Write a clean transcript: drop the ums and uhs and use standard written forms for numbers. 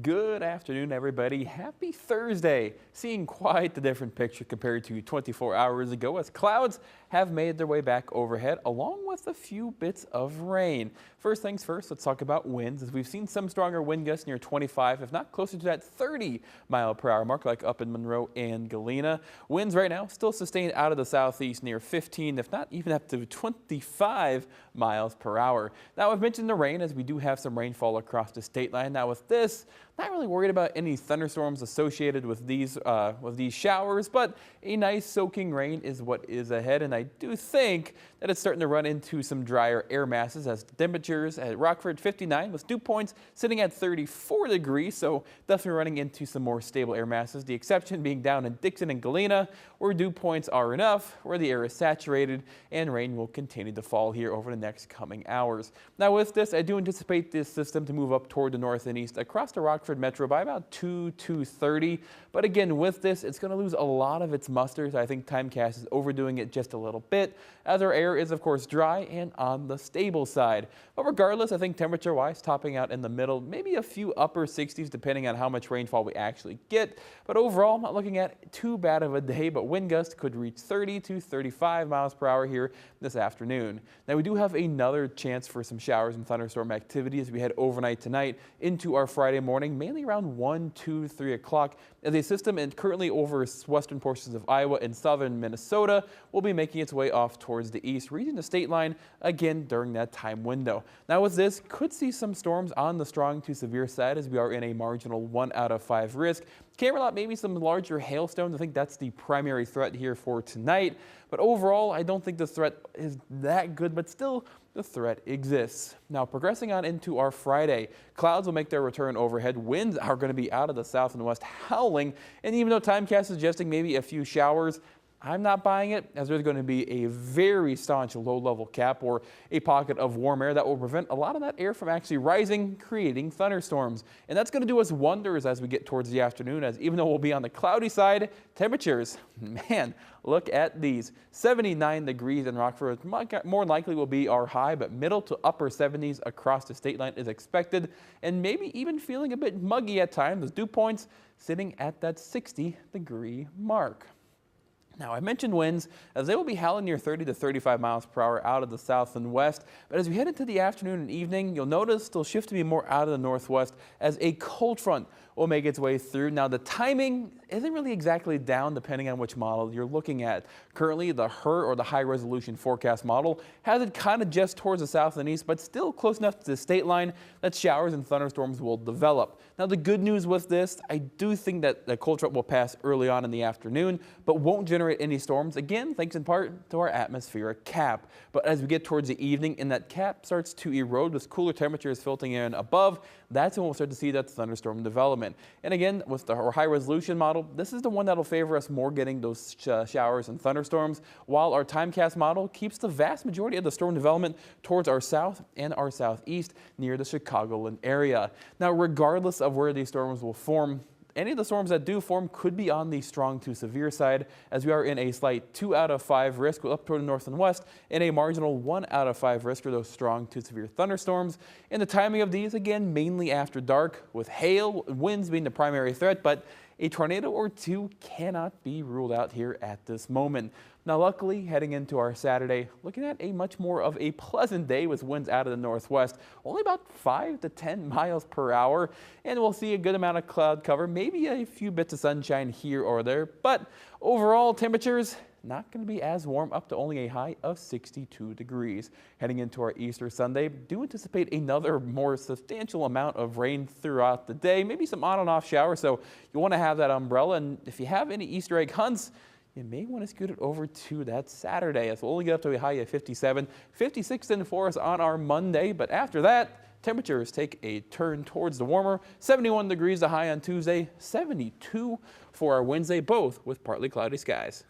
Good afternoon, everybody. Happy Thursday. Seeing quite the different picture compared to 24 hours ago as clouds have made their way back overhead along with a few bits of rain. First things first, let's talk about winds as we've seen some stronger wind gusts near 25, if not closer to that 30-mile-per-hour mark like up in Monroe and Galena. Winds right now still sustained out of the southeast near 15, if not even up to 25 miles per hour. Now I've mentioned the rain as we do have some rainfall across the state line. Now with this, not really worried about any thunderstorms associated with these showers, but a nice soaking rain is what is ahead, and I do think that it's starting to run into some drier air masses as temperatures at Rockford 59 with dew points sitting at 34 degrees, so definitely running into some more stable air masses. The exception being down in Dixon and Galena, where dew points are enough, where the air is saturated, and rain will continue to fall here over the next coming hours. Now with this, I do anticipate this system to move up toward the north and east across the Rockford Metro by about 2:30. But again, with this, it's going to lose a lot of its muster. I think Timecast is overdoing it just a little bit, as our air is, of course, dry and on the stable side. But regardless, I think temperature-wise, topping out in the middle, maybe a few upper 60s, depending on how much rainfall we actually get. But overall, not looking at too bad of a day, but wind gusts could reach 30 to 35 miles per hour here this afternoon. Now, we do have another chance for some showers and thunderstorm activity as we head overnight tonight into our Friday morning, mainly around 1, 2, 3 o'clock. As a system and currently over western portions of Iowa and southern Minnesota will be making its way off towards the east, reaching the state line again during that time window. Now with this, could see some storms on the strong to severe side as we are in a marginal 1 out of 5 risk. Can't rule out maybe some larger hailstones. I think that's the primary threat here for tonight. But overall, I don't think the threat is that good, but still the threat exists. Now progressing on into our Friday, clouds will make their return overhead. Winds are going to be out of the south and west howling. And even though Timecast is suggesting maybe a few showers, I'm not buying it, as there's going to be a very staunch low-level cap or a pocket of warm air that will prevent a lot of that air from actually rising, creating thunderstorms. And that's going to do us wonders as we get towards the afternoon, as even though we'll be on the cloudy side, temperatures, man, look at these. 79 degrees in Rockford, more likely will be our high, but middle to upper 70s across the state line is expected, and maybe even feeling a bit muggy at times, with dew points sitting at that 60-degree mark. Now, I mentioned winds as they will be howling near 30 to 35 miles per hour out of the south and west. But as we head into the afternoon and evening, you'll notice they'll shift to be more out of the northwest as a cold front will make its way through. Now, the timing isn't really exactly down depending on which model you're looking at. Currently, the HER or the high resolution forecast model has it kind of just towards the south and east, but still close enough to the state line that showers and thunderstorms will develop. Now, the good news with this, I do think that the cold front will pass early on in the afternoon, but won't generate any storms. Again, thanks in part to our atmospheric cap. But as we get towards the evening and that cap starts to erode with cooler temperatures filtering in above, that's when we'll start to see that thunderstorm development. And again, with our high resolution model, this is the one that'll favor us more getting those showers and thunderstorms, while our Timecast model keeps the vast majority of the storm development towards our south and our southeast near the Chicagoland area. Now, regardless of where these storms will form, any of the storms that do form could be on the strong to severe side, as we are in a slight 2 out of 5 risk up toward the north and west, and a marginal 1 out of 5 risk for those strong to severe thunderstorms. And the timing of these, again, mainly after dark, with hail, winds being the primary threat, but a tornado or two cannot be ruled out here at this moment. Now, luckily, heading into our Saturday, looking at a much more of a pleasant day with winds out of the northwest, only about 5 to 10 miles per hour, and we'll see a good amount of cloud cover, maybe a few bits of sunshine here or there, but overall temperatures not going to be as warm, up to only a high of 62 degrees. Heading into our Easter Sunday, do anticipate another more substantial amount of rain throughout the day, maybe some on and off showers, so you want to have that umbrella, and if you have any Easter egg hunts, you may want to scoot it over to that Saturday, as we'll only get up to a high of 57, 56 in for us on our Monday, but after that, temperatures take a turn towards the warmer. 71 degrees the high on Tuesday, 72 for our Wednesday, both with partly cloudy skies.